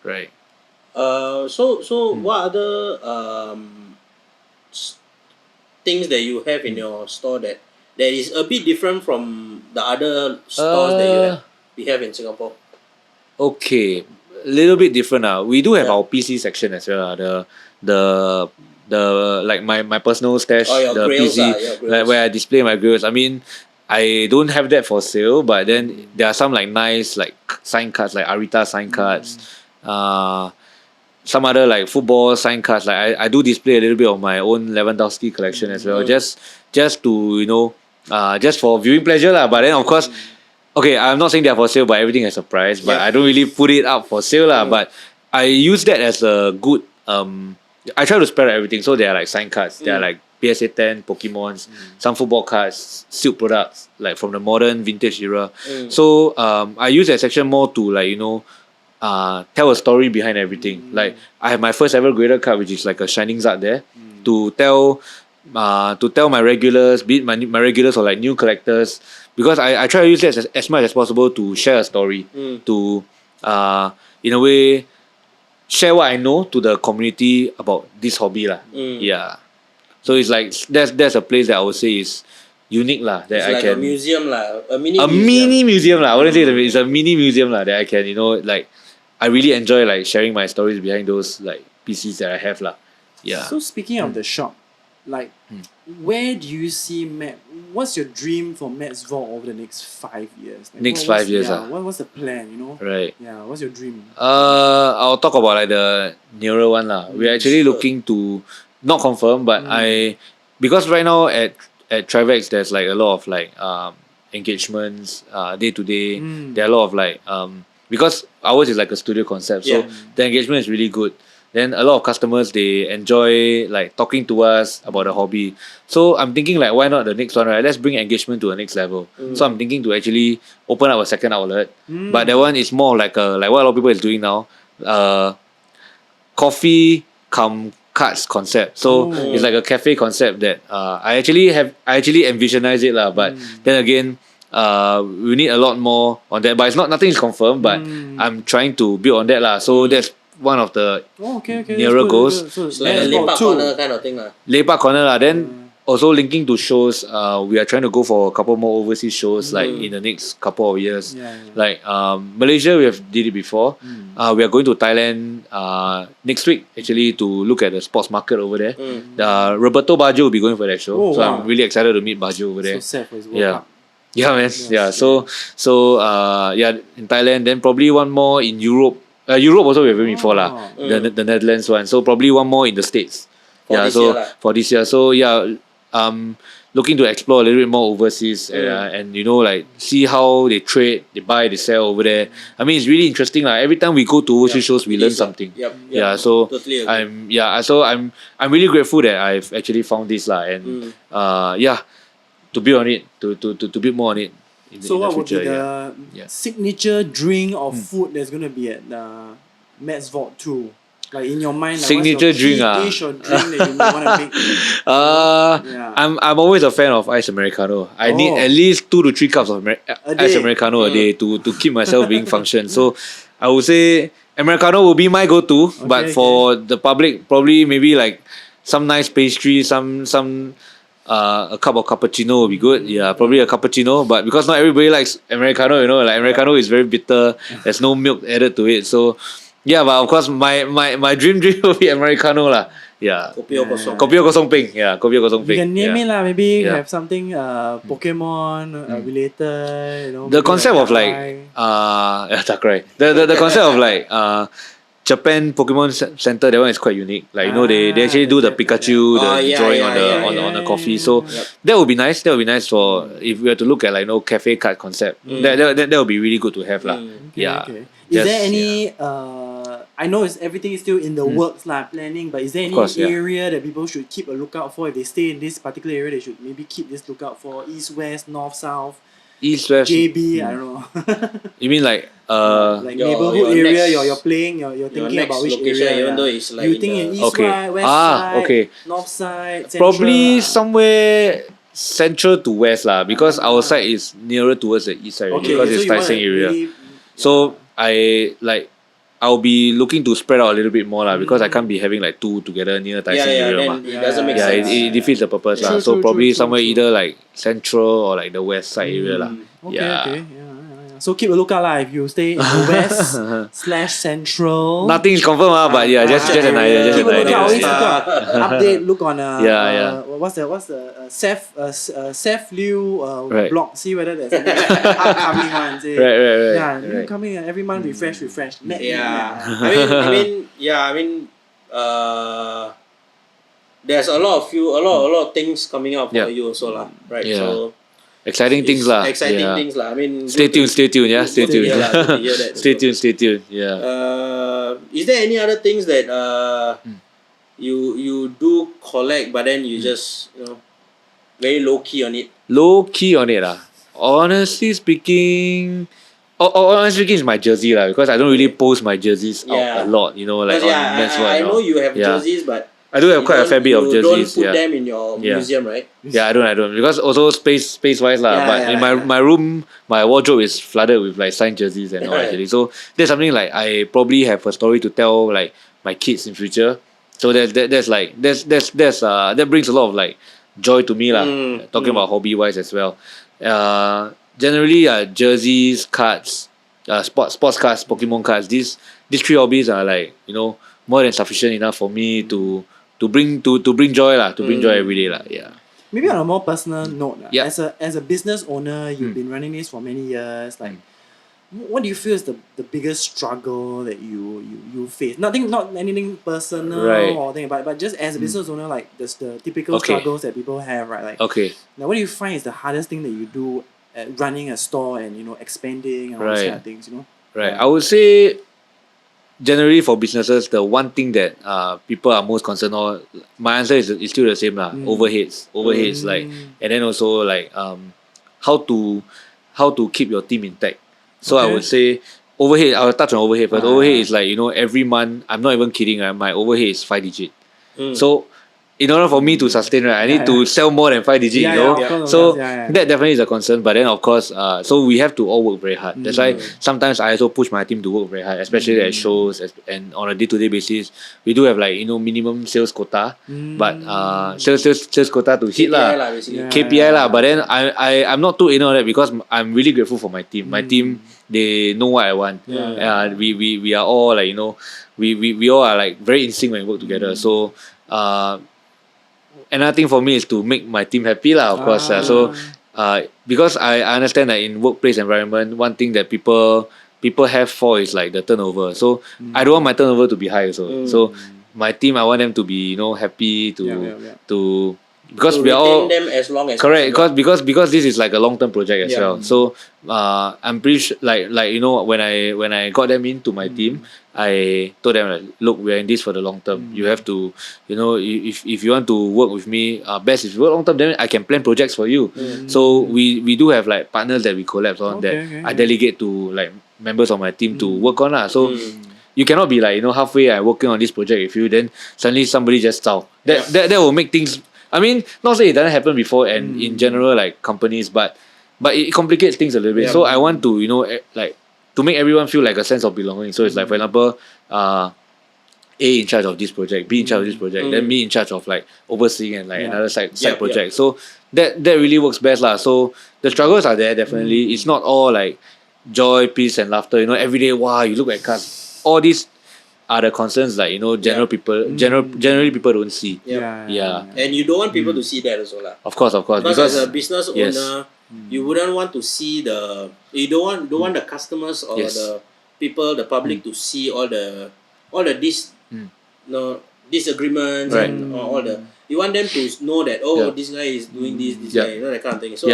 Right. So what other things that you have in your store that is a bit different from the other stores that we have in Singapore? Okay, a little bit different. We do have our PC section as well. The like my personal stash, the grills, PC, like where I display my grills. I mean, I don't have that for sale, but then there are some like nice like sign cards, like Arita sign cards, some other like football sign cards. Like I do display a little bit of my own Lewandowski collection as well, just to just for viewing pleasure lah. But then of course, okay, I'm not saying they're for sale, but everything has a price. But I don't really put it up for sale lah. But I use that as a good I try to spread everything. So there are like sign cards, there are like PSA 10, Pokemons, some football cards, silk products, like from the modern vintage era. So I use that section more to like, tell a story behind everything. Like I have my first ever graded card, which is like a Shining Zard there, to tell my regulars, be it my regulars or like new collectors, because I try to use that as much as possible to share a story, to in a way share what I know to the community about this hobby lah. Yeah. So it's like that's a place that I would say is unique lah. That it's I like can a museum lah, mini museum lah. I wouldn't say it's a mini museum lah that I can like I really enjoy like sharing my stories behind those like PCs that I have lah. Yeah. So speaking of the shop, like where do you see Matt? What's your dream for Matt's Vault over the next 5 years? Like, next 5 years, what's the plan? Right. Yeah. What's your dream? I'll talk about like the nearer one lah. We're actually looking to not confirm, but because right now at Trivex there's like a lot of like engagements day to day. There are a lot of like because ours is like a studio concept, so the engagement is really good. Then a lot of customers, they enjoy like talking to us about the hobby. So I'm thinking like, why not the next one, right? Let's bring engagement to the next level. So I'm thinking to actually open up a second outlet. But that one is more like like what a lot of people is doing now. Coffee come cards concept. So it's like a cafe concept that I actually envisionized it lah. But then again, we need a lot more on that. But nothing is confirmed. But I'm trying to build on that lah. So that's one of the nearer goals. So it's like a lepak corner kind of thing lah. Lepak corner lah. Then also linking to shows, we are trying to go for a couple more overseas shows like in the next couple of years. Like Malaysia, we have did it before. We are going to Thailand next week actually to look at the sports market over there. Roberto Baggio will be going for that show. So I'm really excited to meet Baggio over there. So sad for his World Cup. Yeah, man. Yeah. So in Thailand, then probably one more in Europe. Europe also we have been before lah. The Netherlands one. So probably one more in the States. For this year. So looking to explore a little bit more overseas and like see how they trade, they buy, they sell over there. I mean, it's really interesting lah. Every time we go to overseas shows, we learn something. So totally I'm really grateful that I've actually found this lah, and to build on it, to build more on it. So what would be future, the signature drink or food that's going to be at Matt's Vault 2? Like in your mind, like Signature what's your drink, key dish or drink that you want to make? I'm always a fan of ice americano. I need at least 2 to 3 cups of ice americano a day to keep myself being functioned. So I would say americano will be my go-to, but for the public, probably maybe like some nice pastry, some a cup of cappuccino would be good. Yeah, probably a cappuccino, but because not everybody likes americano, like americano is very bitter. There's no milk added to it, so. Yeah, but of course, my dream drink will be americano lah. Yeah. Kopi O Kosong. Kopi O Kosong Peng. Yeah, Kopi O Kosong Peng. You can name it lah. Maybe have something Pokemon related. The concept of like Sakurai. The concept of like Japan Pokemon Center, that one is quite unique. Like they actually do the Pikachu, the drawing on the coffee. So that would be nice. That would be nice for if we were to look at like cafe card concept. That would be really good to have lah. Okay. Is there any I know everything is still in the works lah, planning, but is there any area that people should keep a lookout for? If they stay in this particular area, they should maybe keep this lookout for east, west, north, south, east, west, JB, I don't know. You mean like like neighborhood area you're playing, you're thinking about which location, area? even though it's like you think in east side, west side, north side, central? Probably somewhere central to west lah, because our side is nearer towards the east side because it's Tai Seng area. Really, so I'll be looking to spread out a little bit more lah, because I can't be having like 2 together near Tai Seng area. It doesn't make sense. It defeats the purpose lah. So probably somewhere either like central or like the west side area lah. Okay. So keep a lookout lah if you stay in the west / central. Nothing is confirmed but just an idea. Keep a lookout. Always update. Look on what's the Seth Liu blog. See whether there's any upcoming ones. Right. New coming every month. Refresh. I mean, there's a lot of things coming up for you also lah. Right. Yeah. So. Exciting things lah. Things lah. I mean, stay tuned. Stay tuned. Stay tuned. Yeah. Is there any other things that you do collect, but then you just very low key on it? Low key on it lah. Honestly speaking, is my jersey lah, because I don't really post my jerseys out a lot. Like on I know you have jerseys, but I do have quite a fair bit of jerseys. You don't put them in your museum, right? Yeah, I don't because also space wise lah. But in my room, my wardrobe is flooded with like signed jerseys and all actually. So that's something like I probably have a story to tell like my kids in future. So that brings a lot of like joy to me lah. Talking about hobby wise as well. Generally, jerseys, cards, sports cards, Pokemon cards. These 3 hobbies are like more than sufficient enough for me to bring joy lah, to bring joy every day lah. Yeah. Maybe on a more personal note, as a business owner, you've been running this for many years. Like, what do you feel is the biggest struggle that you face? Not anything personal or thing, but just as a business owner, like there's the typical struggles that people have, right? Like, now what do you find is the hardest thing that you do at running a store and expanding and all those kind of things? Right. I would say, generally for businesses, the one thing that people are most concerned on, my answer is still the same lah. Overheads like, and then also like how to keep your team intact. So I would say overhead. I will touch on overhead first. Overhead is like every month. I'm not even kidding. My overhead is 5 digit. So in order for me to sustain, right, I need to sell more than 5 digit. So that definitely is a concern. But then of course, so we have to all work very hard. That's why sometimes I also push my team to work very hard, especially at shows and on a day-to-day basis. We do have like minimum sales quota, but sales quota to hit lah, KPI lah. But then I'm not too on that because I'm really grateful for my team. My team, they know what I want. We are all like we all are like very in sync when we work together. So another thing for me is to make my team happy lah, of course. So because I understand that in workplace environment, one thing that people have for is like the turnover. So I don't want my turnover to be high also. So my team, I want them to be happy to because to we are all retain them as long as correct, possible. because this is like a long term project as well. So I'm pretty sure, like you know, when I got them into my team, I told them like, look, we're in this for the long term. You have to, you know, if you want to work with me, best if you work long term, then I can plan projects for you. So we do have like partners that we collab on that I delegate to like members of my team to work on lah. So you cannot be like, you know, halfway I working on this project with you, then suddenly somebody just stop. That will make things. I mean, not say it doesn't happen before, and in general, like companies, but it complicates things a little bit. So I want to, you know, like to make everyone feel like a sense of belonging. So it's like, for example, A in charge of this project, B in charge of this project, then me in charge of like overseeing and like another side project. So that really works best lah. So the struggles are there definitely. It's not all like joy, peace, and laughter. You know, every day, wow, you look at cars. All these are the concerns like, you know, generally people don't see. Yeah. And you don't want people to see that also lah. Of course. Because as a business owner, you wouldn't want to see you don't want the customers or the people, the public to see all the disagreements and all the. You want them to know that this guy is doing this guy, you know, that kind of thing. So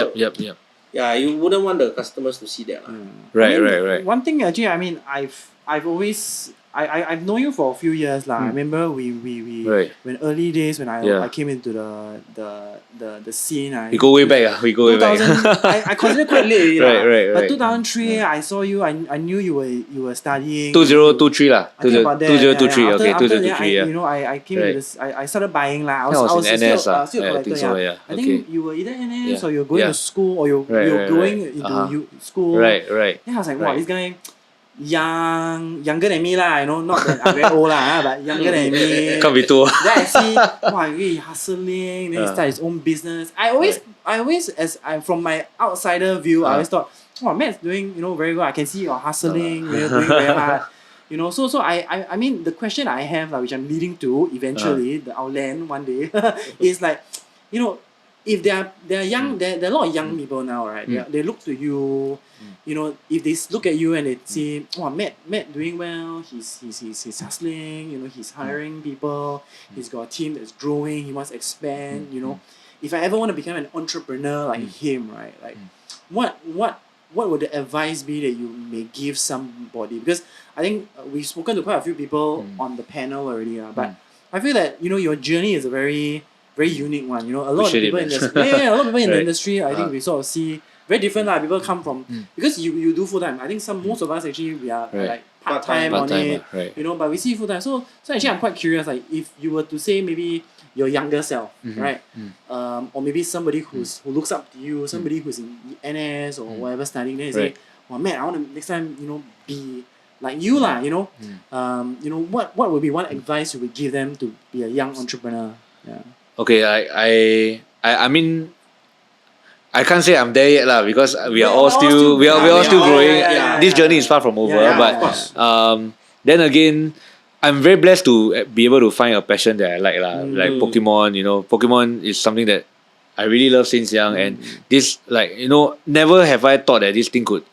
yeah, you wouldn't want the customers to see that. Right. One thing actually, I mean, I've always I've known you for a few years lah. I remember we when early days when I came into the scene. We go way back. I consider quite late. Right. But 2003, I saw you. I knew you were studying. 2023 lah. 2023. Okay, after 2023. that, you know, I came into this. I started buying lah. I was in NS still a collector. I think you were either NS or you're going to school or you're going into school. Right. Yeah, I was like, wow, this guy. Younger than me lah, you know, not that I'm very old lah, but younger than me. Can't be too. Then I see, wow, really hustling. Then he started his own business. I always, from my outsider view, I always thought, oh, Matt's doing, you know, very good. I can see you're hustling, you're doing very hard. You know, so I mean, the question I have, which I'm leading to eventually, I'll land one day, is like, you know, if they're young, there are a lot of young people now, right? They look to you. You know, if they look at you and they see, oh, Matt doing well, he's hustling, you know, he's hiring people, he's got a team that's growing, he wants to expand, you know. If I ever want to become an entrepreneur like him, right? Like, what would the advice be that you may give somebody? Because I think we've spoken to quite a few people on the panel already, but I feel that, you know, your journey is a very, very unique one. You know, a lot of people in the industry, I think we sort of see very different lah. People come from because you do full time. I think most of us actually we are like part time on it. You know, but we see full time. So actually I'm quite curious. Like if you were to say maybe your younger self, right? Or maybe somebody who looks up to you, somebody who's in NS or whatever studying, then you say, well, man, I want to next time, you know, be like you lah. You know, you know what would be one advice you would give them to be a young entrepreneur? Yeah. Okay, I mean, I can't say I'm there yet lah, because we are all still growing. This journey is far from over. But then again, I'm very blessed to be able to find a passion that I like lah. Like Pokemon, you know, Pokemon is something that I really love since young, and this, like, you know, never have I thought that this thing could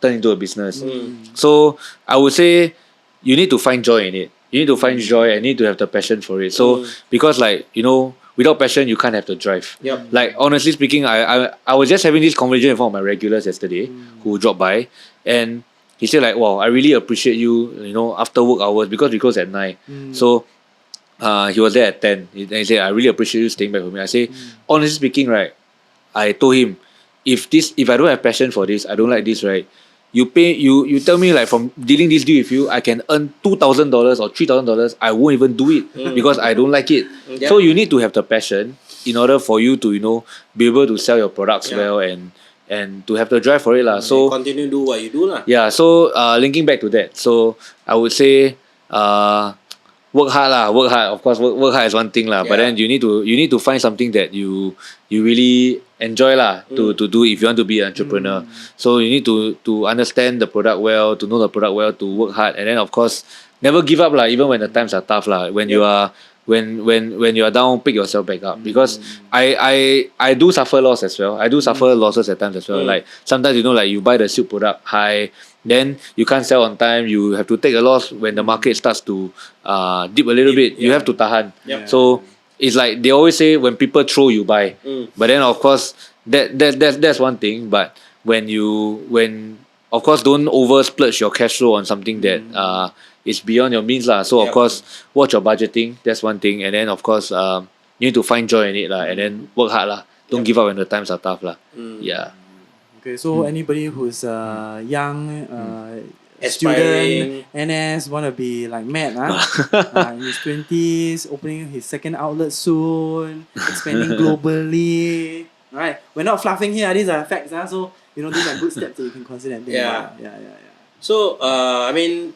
turn into a business. So I would say you need to find joy in it. You need to find joy and need to have the passion for it. So because, like, you know, without passion you can't have the drive. Like, honestly speaking, I was just having this conversation with one of my regulars yesterday who dropped by, and he said like, wow, I really appreciate you, you know, after work hours, because we close at 9. So he was there at 10, and he said, I really appreciate you staying back with me. I say, honestly speaking, right, I told him, if I don't have passion for this, I don't like this, right, you tell me, like, from dealing this deal with you, I can earn $2,000 or $3,000, I won't even do it because I don't like it. So you need to have the passion in order for you to, you know, be able to sell your products well and to have the drive for it lah. So continue to do what you do lah. Yeah. So linking back to that, so I would say work hard lah. Work hard. Of course, work hard is one thing lah. But then you need to find something that you really enjoy lah to do if you want to be an entrepreneur. So you need to understand the product well, to know the product well, to work hard, and then of course never give up lah, even when the times are tough lah. When you are when you are down, pick yourself back up, because I do suffer loss as well. I do suffer losses at times as well. Like sometimes, you know, like you buy the silk product high, then you can't sell on time. You have to take a loss when the market starts to dip a little bit. You have to tahan. So it's like they always say when people throw you buy. But then of course that's one thing. But when of course don't over splurge your cash flow on something that is beyond your means lah. So of course watch your budgeting. That's one thing. And then of course you need to find joy in it lah. And then work hard lah. Don't give up when the times are tough lah. Yeah. Okay, so anybody who's young, Aspiring. student, NS, want to be like Matt, in his 20s, opening his second outlet soon, expanding globally. Right, we're not fluffing here. These are facts. So these are good steps that you can consider and think about. Yeah. So I mean,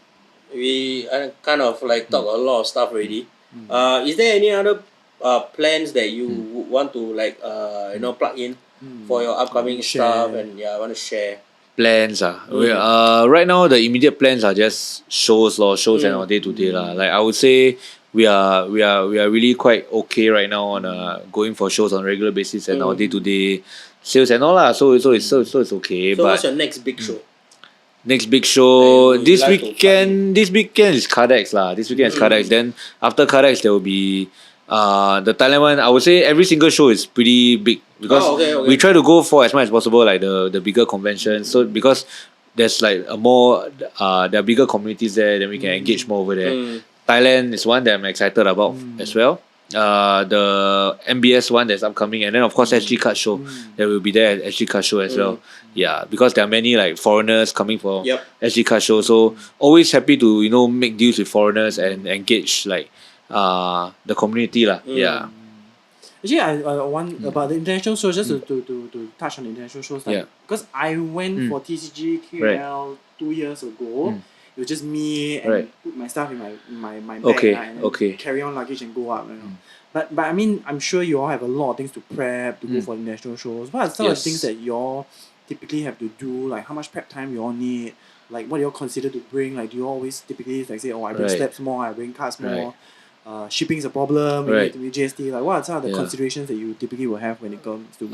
we kind of like talk a lot of stuff already. Is there any other plans that you want to like plug in for your upcoming stuff and want to share? Plans right now the immediate plans are just shows and our day to day lah. Like I would say we are really quite okay right now on going for shows on a regular basis and our day to day sales and all lah. So it's okay. So but what's your next big show? Next big show Would this you like to weekend. This weekend is Cardex lah. This weekend is Cardex. Then after Cardex there will be the Thailand one. I would say every single show is pretty big because we try to go for as much as possible like the bigger conventions. So because there's like a more there are bigger communities there, then we can engage more over there. Thailand is one that I'm excited about as well. The MBS one that's upcoming, and then of course SG Card Show that will be there at SG Card Show as well. Yeah, because there are many like foreigners coming for SG Card Show, so always happy to make deals with foreigners and engage like the community lah. Yeah. Actually, I want about the international shows, just to touch on the international shows. Like, because I went for TCG KL 2 years ago. It was just me and put my stuff in my bag and then carry on luggage and go up. But I mean, I'm sure you all have a lot of things to prep to go for international shows. What are some of the things that you all typically have to do? Like how much prep time you all need? Like what do you all consider to bring? Like do you always typically like say, I bring steps more, I bring cards more? Shipping is a problem. We need to be GST. Like, what are some of the considerations that you typically will have when it comes to?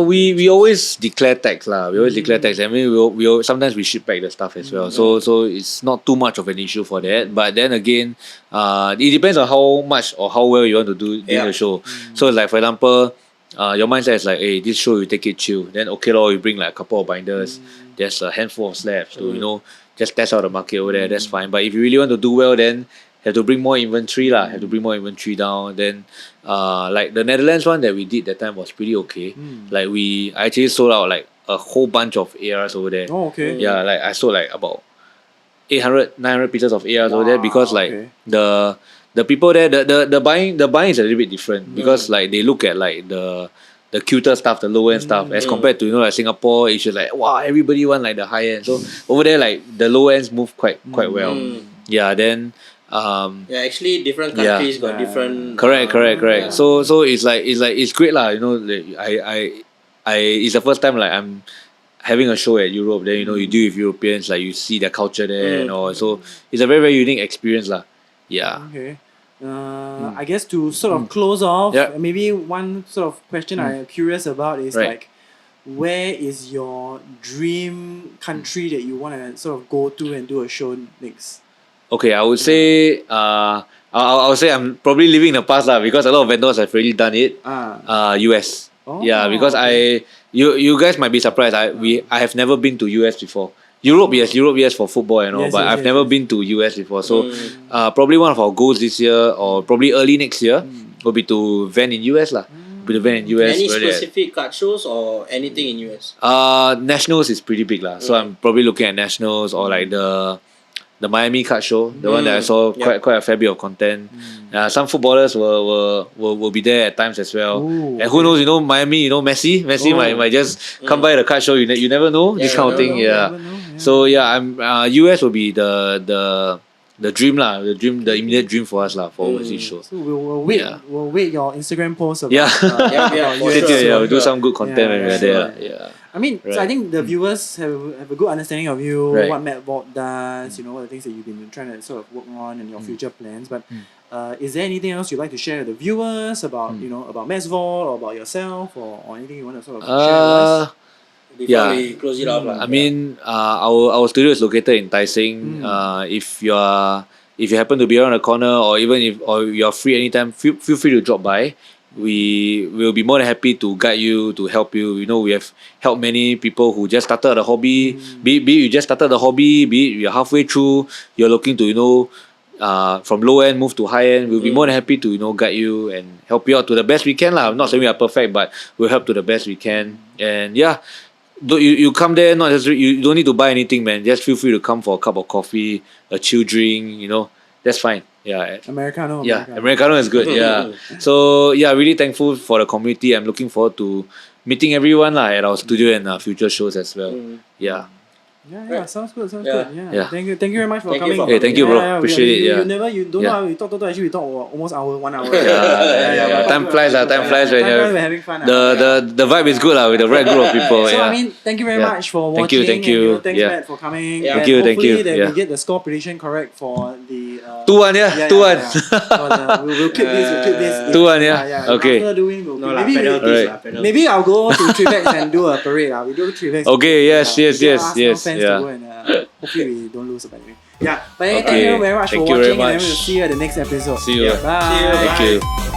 We always declare tax lah. We always declare tax. I mean, we sometimes we ship back the stuff as well. So it's not too much of an issue for that. But then again, it depends on how much or how well you want to do in the show. So like for example, your mindset is like, hey, this show you take it chill. Then okay lor, you bring like a couple of binders. There's a handful of slabs to just test out the market over there. That's fine. But if you really want to do well, then have to bring more inventory lah. Have to bring more inventory down. Then, like the Netherlands one that we did that time was pretty okay. Like I actually sold out like a whole bunch of ARs over there. Oh, okay. Yeah, like I sold like about 800-900 pieces of ARs over there because like the people there, the buying is a little bit different because like they look at like the cuter stuff, the low end stuff, as compared to like Singapore. It's just like wow, everybody want like the high end. So over there, like the low ends move quite well. Yeah, then. Actually different countries got different correct. So it's great lah. I it's the first time like I'm having a show at Europe. Then you deal with Europeans, like you see their culture there and all. So it's a very very unique experience lah. Yeah. Okay. I guess to sort of close off, maybe one sort of question I'm curious about is like, where is your dream country that you want to sort of go to and do a show next? Okay, I would say I would say I'm probably living in the past lah because a lot of vendors have already done it. US. Because you guys might be surprised. I have never been to US before. Europe yes for football and all, but I've never been to US before. So probably one of our goals this year or probably early next year will be to vend in US lah. Any specific card shows or anything in US? Nationals is pretty big lah. So I'm probably looking at Nationals or like the Miami card show, the one that I saw quite a fair bit of content. Some footballers will be there at times as well. Ooh, and who knows, Miami, Messi might just come by the card show. You never know this kind of thing. So I'm US will be the dream lah, the immediate dream for us lah for overseas shows. So we'll wait. We'll wait your Instagram post about. We'll do some good content when we're there. Yeah. I mean, so I think the viewers have a good understanding of you, what Matt Vault does, what the things that you've been trying to sort of work on and your future plans. But is there anything else you'd like to share with the viewers about, about Matt's Vault or about yourself or anything you want to sort of share with us? Before we close it off. I mean, our studio is located in Tai Seng. If you are if you happen to be around the corner, or even if you're free anytime, feel free to drop by. We will be more than happy to guide you, to help you. You know, we have helped many people who just started the hobby. Be it you just started the hobby, be it you're halfway through, you're looking to, you know, from low end move to high end. We'll be more than happy to, you know, guide you and help you out to the best we can lah. I'm not saying we are perfect, but we'll help to the best we can. And yeah, you come there, not just you don't need to buy anything, man. Just feel free to come for a cup of coffee, a chill drink. You know, that's fine. Yeah. Americano. Yeah, Americano is good. Yeah. So yeah, really thankful for the community. I'm looking forward to meeting everyone lah at our studio and future shows as well. Yeah. Yeah, sounds good. Yeah. Thank you very much for coming. for Hey, thank you, bro. Appreciate it. Yeah. You don't know how we talk. Actually, we talk almost 1 hour. Yeah. Time flies when we're having fun. the vibe is good lah with the right group of people. So Yeah. I mean, thank you very much for watching. Thank you. Thanks, Yeah. Matt, for coming. Yeah. Thank you. Hopefully that Yeah. we get the score prediction correct for the 2-1, yeah. 2-1. We'll clip this. 2-1, yeah. Okay. After doing, No lah, penalties lah. penalties. maybe I'll go to Trivex and do a parade. We do Trivex. Okay. Yes. Fans to Yeah. go and, hopefully we don't lose. But anyway, yeah. But Okay. thank you very much Thank for you very watching, and much. we'll see you at the next episode. See you. Bye. See you. Thank you.